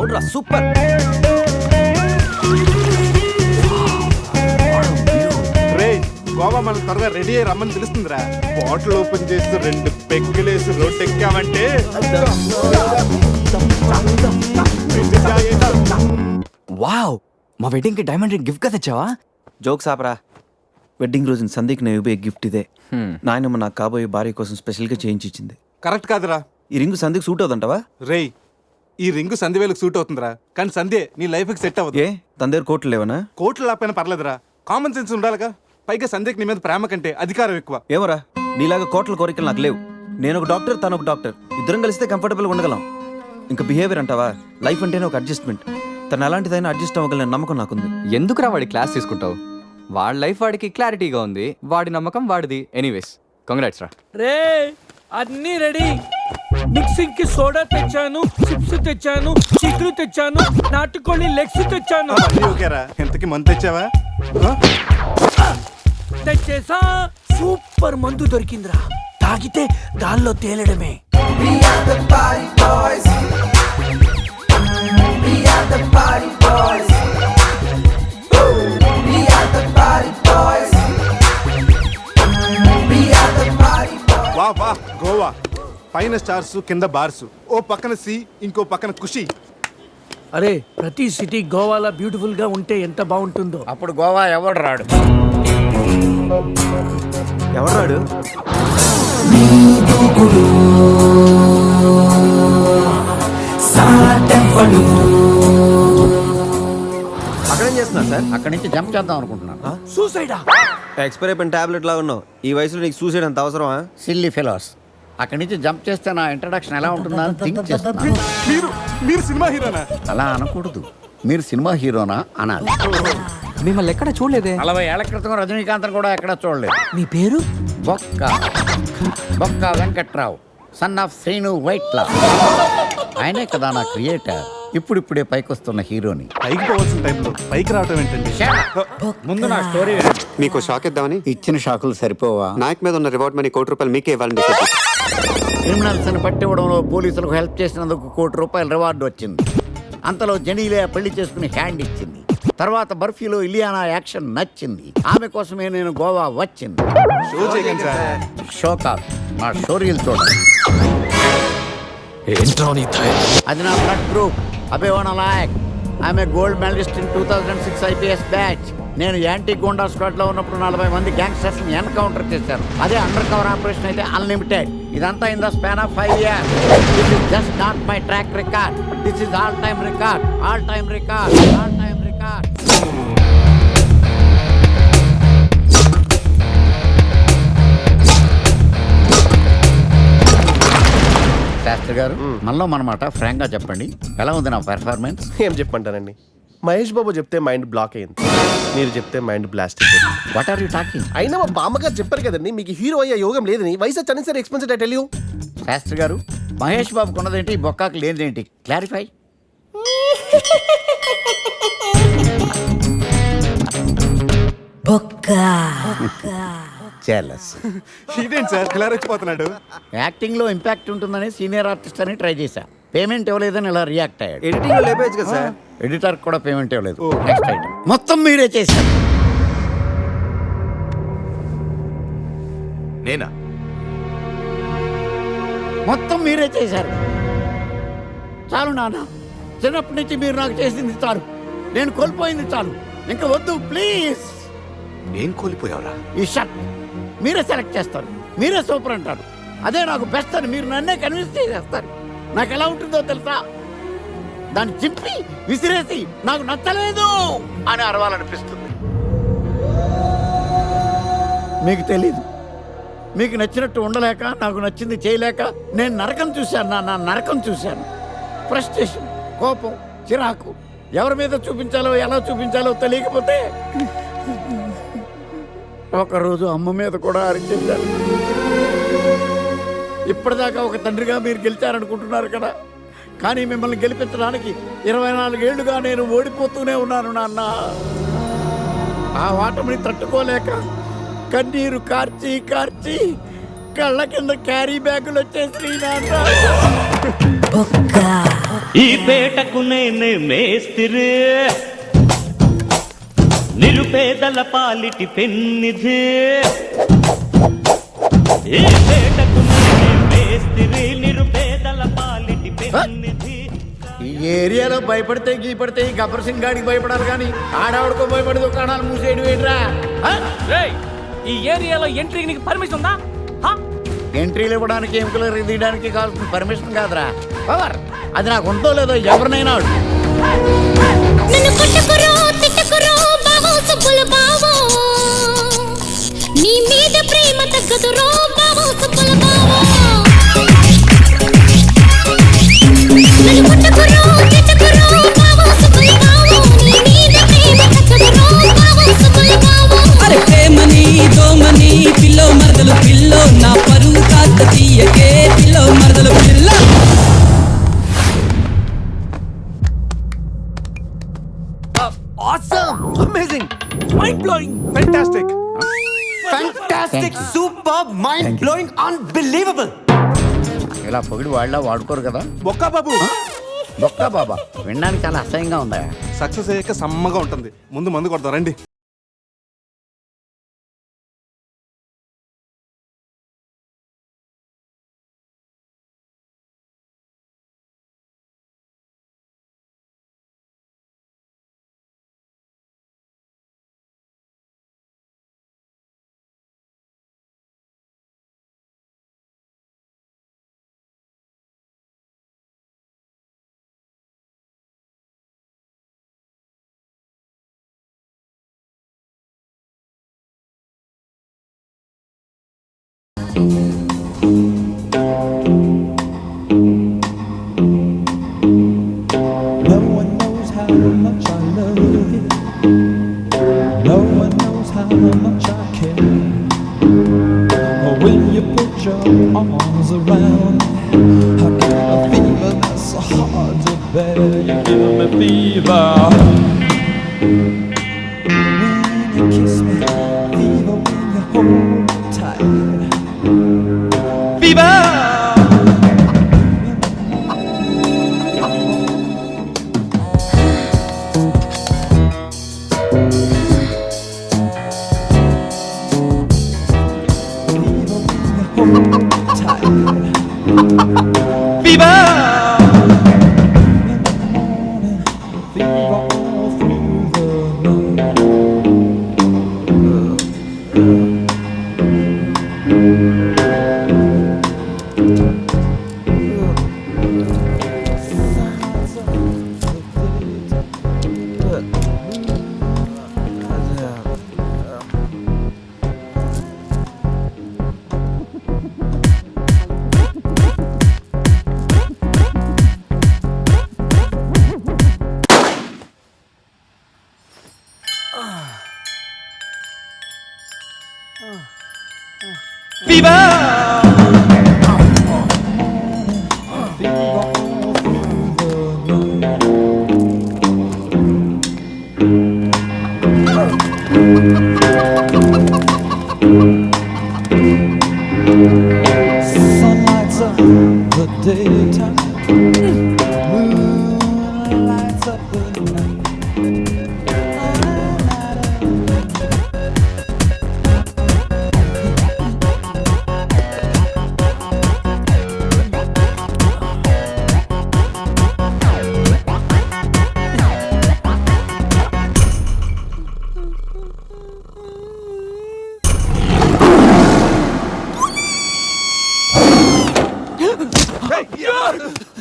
అవుట్రా super. Goa మనం త్వరగా ready అయ్యి రమ్మని తెలుస్తుందిరా. బాటిల్ ఓపెన్ చేస్తూ 2 పెగ్గులేసి రోడ్ ఎక్కామంటే వావ్, మా వెడ్డింగ్ కి డైమండ్ రింగ్ గిఫ్ట్ గా తెచ్చావా? జోక్స్ ఆపరా. వెడ్డింగ్ రోజున సందీక్ నేను ఇవ్వే గిఫ్ట్ ఇదే. నాయనమ్మ నాకు కాబోయే భార్య కోసం స్పెషల్ గా చేయించి ఇచ్చింది. కరెక్ట్ కాదురా. ఈ రింగ్ సందీక్ సూట్ అవుతుంటావా? రేయ్, ఈ రింగు సంధ్యవేలకు సూట్ అవుతుందిరా, కానీ సంధ్య నీ లైఫ్ కి సెట్ అవ్వదు. ఏ తన దగ్గర కోట్లు లేవనా? కోట్లు లేకపోయినా పర్లేదురా, కామన్ సెన్స్ ఉండాలిగా. పైగా సంధ్యకి నీ మీద ప్రేమ కంటే అధికారం ఎక్కువ. ఏమరా, నీలాగా కోట్ల కోరికలు నాకు లేవు. నేను ఒక డాక్టర్, తను ఒక డాక్టర్. ఇద్దరం కలిస్తే కంఫర్టబుల్గా ఉండగలం. ఇంకా బిహేవియర్ అంటావా? లైఫ్ అంటేనే ఒక అడ్జస్ట్మెంట్. తను ఎలాంటిదైనా అడ్జస్ట్ అవ్వగలని నమ్మకం నాకుంది. ఎందుకురా వాడి క్లాస్ తీసుకుంటావు? వాడి లైఫ్ వాడికి క్లారిటీగా ఉంది, వాడి నమ్మకం వాడిది. ఎనీవేస్ కంగ్రాట్స్ రా. రే అన్నీ రెడీ. మిక్సింగ్ కి సోడా తెచ్చాను, చిప్స్ తెచ్చాను, చిక్కులు తెచ్చాను, నాటుకోళ్ళి లెగ్స్ తెచ్చాను. ఓకేరా, ఎంతకి మందు తెచ్చావా? తెచ్చేసా. సూపర్ మందు దొరికిందిరా, తాగితే గాల్లో తేలడమే. వా వా గోవా, పైన స్టార్స్ కింద బార్స్, ఓ పక్కన సీ ఇంకో పక్కన ఖుషి. అరే ప్రతి సిటీ గోవాలో బ్యూటిఫుల్ గా ఉంటే ఎంత బాగుంటుందో. అప్పుడు గోవా ఎవడు రాడు. ఎవరాడు? అక్కడేం చేస్తున్నారు సార్? అక్కడి నుంచి జంప్ చేద్దాం అనుకుంటున్నాను. సూసైడా? ఎక్స్పైర్ అయిపోయిన టాబ్లెట్ లాగా ఉన్నావు. ఈ వయసులో నీకు సూసైడ్ అంత అవసరమా? Silly fellows. అక్కడి నుంచి జంప్ చేస్తే నా ఇంట్రడక్షన్ ఎలా ఉంటుందా అని థింక్ చేస్తున్నాను. మీరు సినిమా హీరోనా? అలా అనకూడదు, మీరు సినిమా హీరోనా అనాలి. మిమ్మల్ని ఎక్కడ చూడలేదే. 40 ఏళ్ల క్రితం రజనీకాంత్ కూడా ఎక్కడ చూడలేదు. మీ పేరు? బొక్క బొక్క వెంకట్రావు, సన్ ఆఫ్ శ్రీను వైట్లా. ఆయనే కదా నా క్రియేటర్. ఇప్పుడిప్పుడే పైకి వస్తున్న హీరోని. పైకి పోవాల్సిన టైంలో పైకి రావటం ఏంటండి? ముందు నా స్టోరీ మీకు షాక్ ఇద్దామని. ఇచ్చిన షాకులు సరిపోవా? నాయక్ మీద ఉన్న రివార్డ్ మనీ ₹1 మీకే ఇవ్వాలని డిసైడ్. క్రిమినల్స్ ని పట్టివ్వడంలో పోలీసులకు హెల్ప్ చేసినందుకు ₹1 రివార్డు వచ్చింది. అంతలో జనీలే పెళ్లి చేసుకుని హ్యాండ్ ఇచ్చింది. తర్వాత బర్ఫీలో ఇలియానా యాక్షన్ నచ్చింది. ఆమె కోసమే నేను గోవా వచ్చింది. షో చేయకండి సార్. షో కాదు, నా స్టోరీలు చూడండి. అది నా బ్లడ్ గ్రూప్. అభివాన లాయక్. ఆమె gold medallist in 2006 IPS batch. నేను యాంటీ గోండా స్క్వాడ్ లో ఉన్నప్పుడు 40 మంది గ్యాంగ్స్టర్స్ ని ఎన్కౌంటర్ చేశారు. అదే అండర్ కవర్ ఆపరేషన్ అయితే అన్లిమిటెడ్. ఇదంతా in the span of 5 years. This is just not my track record. This is all time record. All time record. All time record. Shastri గారు, మనలో మనమాట ఫ్రాంక్ గా చెప్పండి, ఎలా ఉంది నా పెర్ఫార్మెన్స్? ఏం చెప్పంటానండి, మహేష్ బాబు చెప్తే మైండ్ బ్లాక్ అయింది, మీరు చెప్తే మైండ్ బ్లాస్ట్ అయిపోయింది. What are you talking? అయినా మా బామ్మగారు చెప్పారు కదండి మీకు హీరో అయ్యే యోగం లేదని. వయసు వచ్చి సరే expensive I tell you. Shastri గారు, మహేష్ బాబుకు ఉన్నదేంటి, బొక్కాకి లేనిదేంటి? క్లారిఫై. ఇదేంటి సార్ ఇలా రెచ్చిపోతున్నాడు? యాక్టింగ్ లో ఇంపాక్ట్ ఉంటుందని సీనియర్ ఆర్టిస్ట్ అని ట్రై చేశా. పేమెంట్ ఇవ్వలేదని ఇలా రియాక్ట్ అయ్యాడు. ఎడిటింగ్ లో లేపేయచ్చు కదా సార్. ఎడిటర్ కూడా పేమెంట్ ఇవ్వలేదు. నెక్స్ట్ ఐటమ్ మొత్తం మీరే చేశారు. నేనా? మొత్తం మీరే చేశారు. చాలు నాన్న, చిన్నప్పటి నుంచి మీరు నాకు చేసింది చాలు. నేను కోల్పోయింది చాలు. ఇంకా వద్దు ప్లీజ్. ఏం కోల్పోయావురా? ఈ షర్ట్ మీరే సెలెక్ట్ చేస్తారు, మీరే సూపర్ అంటారు. అదే నాకు బెస్ట్ అని మీరు నన్నే కన్విన్స్ చేసేస్తారు. నాకు ఎలా ఉంటుందో తెలుసా? దాన్ని చింపి విసిరేసి నాకు నచ్చలేదు అని అరవాలనిపిస్తుంది. మీకు తెలీదు, మీకు నచ్చినట్టు ఉండలేక, నాకు నచ్చింది చేయలేక నేను నరకం చూశాను. నా నరకం చూశాను. ఫ్రస్ట్రేషన్, కోపం, చిరాకు, ఎవరి మీద చూపించాలో ఎలా చూపించాలో తెలియకపోతే ఒకరోజు అమ్మ మీద కూడా అరిచేశాను. ఇప్పటిదాకా ఒక తండ్రిగా మీరు గెలిచారనుకుంటున్నారు కదా, కానీ మిమ్మల్ని గెలిపించడానికి 24 ఏళ్లుగా నేను ఓడిపోతూనే ఉన్నాను నాన్న. ఆ ఓటమిని తట్టుకోలేక కన్నీరు కార్చి కార్చి కళ్ళ కింద క్యారీ బ్యాగులు వచ్చేసి నాన్న. ఈ పేటకు నేనే మేస్తిరి, నిరుపేదల పాలిటి పెన్నిధి. ఈ పేటకు నేనే మేస్తిరి, నిరుపేదల పాలిటి పెన్నిధి. ఈ ఏరియాలో భయపడితే గీపడితే ఈ గబ్బర్ సింగ్ గాడికి భయపడాలి కానీ ఆడావిడకో భయపడి దుకాణాలు మూసేయడం ఏంట్రా? ఈ ఏరియాలో ఎంట్రీకి నీకు పర్మిషన్ ఉందా? ఎంట్రీలు ఇవ్వడానికి ఎముకలు తీయడానికి కావాల్సిన పర్మిషన్ కాదురా, పవర్. అది నాకు ఉందో లేదో ఎవరినైనా అడుగు. నన్ను కొట్టుకురో తిట్టుకురో బావో సుబ్బుల బావో, నీ మీద ప్రేమ తగ్గదురో బావో సుబ్బుల బావో. నన్ను కొట్టుకురో తిట్టుకురో బావో సుబ్బుల బావో, నీ మీద ప్రేమ తగ్గదురో బావో సుబ్బుల బావో. అరే ప్రేమని దోమని పిల్లో మరదలు పిల్లో, నా పరువు కాస్త తీయకే పిల్లో మరదలు పిల్ల. Amazing, mind blowing, fantastic. Fantastic, super, mind blowing, unbelievable. ఇలా పొగిడి వాళ్ళ వాడుకోరు కదా. బొక్కా బాబు, బొక్క బాబా వినడానికి చాలా అసహ్యంగా ఉందా? సక్సెస్ అయ్యాక సమ్మగా ఉంటుంది. ముందు మందు కొడతాం రండి. No one knows how much I love you. No one knows how much I care. When you put your arms around me, I get a fever that's so hard to bear. You give me fever. When you kiss me, fever when you hold me tight. Fever! Sun lights up the daytime, moon lights up the night.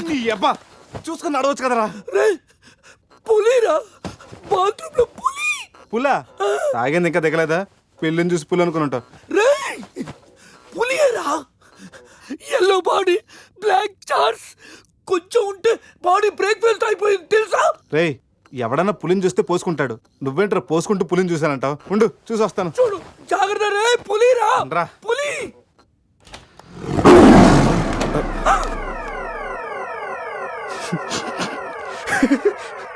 నీ అబ్బా చూసుకుని నడవచ్చు కదరా. పులిరా, bathroom లో పులి. పులా తాగింది ఇంకా దిగలేదా? పెళ్ళిని చూసి పులి అనుకుని ఉంటావు. రేయ్, పులియరా, ఎల్లో బాడీ, బ్లాక్ చార్స్, కొంచెం ఉంటే బాడీ బ్రేక్ ఫెయిల్ అయిపోయింది తెలుసా? రేయ్, ఎవడన్నా పులిని చూస్తే పోసుకుంటాడు. నువ్వేంట్రా పోసుకుంటూ పులిని చూసానంటావు? ఉండు చూసి వస్తాను. చూడు జాగ్రత్త రే, పులిరా, రా. పులి.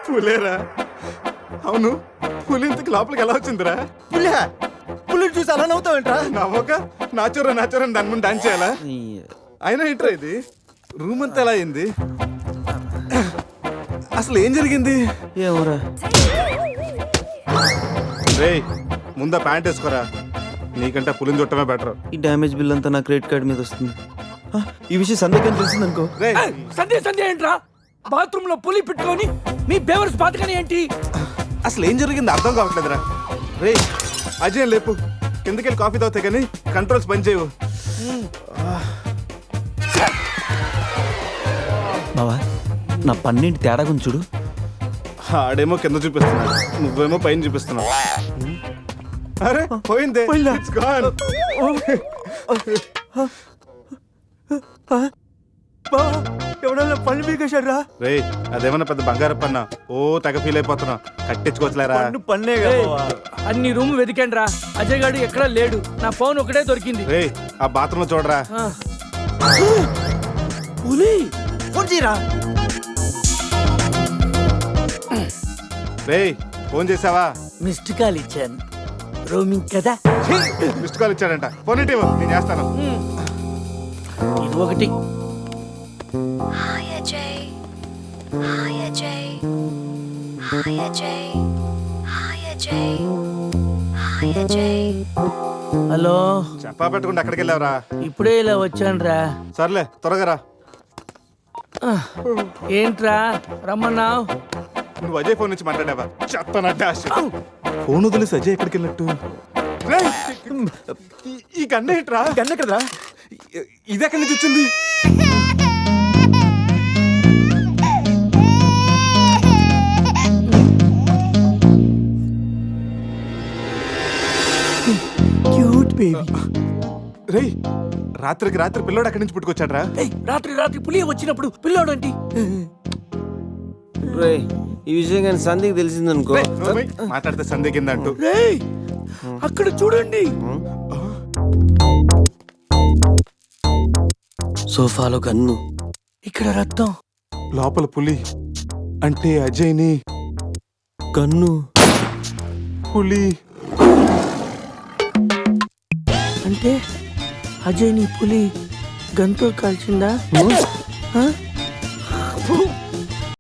పులేరా? అవును, పులి ఇంతకు లోపలికి ఎలా వచ్చిందిరా? పులిని చూసి అలా నవ్వుతావేంట్రా? నవ్వక నాచురా నాచురా అని దాని ముందు డాన్స్ చేయాలా? అయినా ఏంట్రా ఇది? రూమ్ అంతా ఎలా అయింది? అసలు ఏం జరిగింది? ఏమోరా. రేయ్ ముందా ప్యాంట్ వేసుకోరా, నీకంటే పులిని చుట్టమే బెటర్. ఈ డ్యామేజ్ బిల్ అంతా నా క్రెడిట్ కార్డ్ మీద వస్తుంది. ఈ విషయం సందేహం తెలిసిందనుకో. రేయ్ సంధ్య ఏంట్రా? బాత్రూమ్ లో పులి పెట్టుకొని మీ బేవర్స్ బాతకని ఏంటి? అసలు ఏం జరిగింది అర్థం కావట్లేదురా. రేయ్ అజయ్ లేపు, కిందకెళ్ళి కాఫీ తాగుతాయి కానీ కంట్రోల్స్ పని చేయవు. బావా నా పన్నింటి తేడా గురించి చూడు. ఆడేమో కింద చూపిస్తున్నాడు, నువ్వేమో పైన చూపిస్తున్నావు. అరే పోయిందే. It's gone. ఎవడన్నా పళ్ళు పీకేశాడ్రా? రేయ్ అదేమన్నా పెద్ద బంగారం పన్నా? ఓ తెగ ఫీల్ అయిపోతున్నా, కట్టించుకోవచ్చులేరా. పన్నే అన్ని రూమ్ వెతికాను రా, అజయ్ గాడు ఎక్కడా లేడు. నా ఫోన్ ఒకటే దొరికింది. రేయ్ ఆ బాత్రూమ్ లో చూడరా. పులి ఫోన్ చేయరా. రేయ్ ఫోన్ చేసావా? మిస్డ్ కాల్ ఇచ్చాను, రోమింగ్ కదా. మిస్డ్ కాల్ ఇచ్చాడంట, ఫోన్ ఇటీవ్ నేను చేస్తాను. ఇది ఒకటి. Hi Ajay. Hi Ajay. Hi Ajay. Hi Ajay. Hi Ajay. Hello, చెప్పా పెట్టుకుంటే ఎక్కడికి వెళ్ళావురా? ఇప్పుడే ఇలా వచ్చాను రా. సర్లే త్వరగా రా. ఏంట్రా రమ్మన్నావు? నువ్వు అజయ్ ఫోన్ నుంచి మాట్లాడావా? చెప్తానంటే ఫోన్ వదిలేసి అజయ్ ఎక్కడికి వెళ్ళట్టు? రేయ్, ఈ గన్న ఏంట్రా? గన్న కదరా. ఇది ఎక్కడి నుంచి వచ్చింది? Cute baby. రేయ్ రాత్రికి రాత్రి పిల్లోడు అక్కడి నుంచి పుట్టుకొచ్చాడ్రా. రాత్రి పులి వచ్చినప్పుడు పిల్లోడంటి. రే ఈ విషయం కానీ సంధికి తెలిసిందనుకో. రేయ్, నోర్మై, మాట్లాడితే సందేహిందంటూ. రేయ్ అక్కడ చూడండి. సోఫాలో గన్ను, ఇక్కడ రక్తం. లోపల పులి అంటే అజయ్ని గన్ను, పులి అంటే అజయ్ ని పులి గన్తో కాల్చిందా?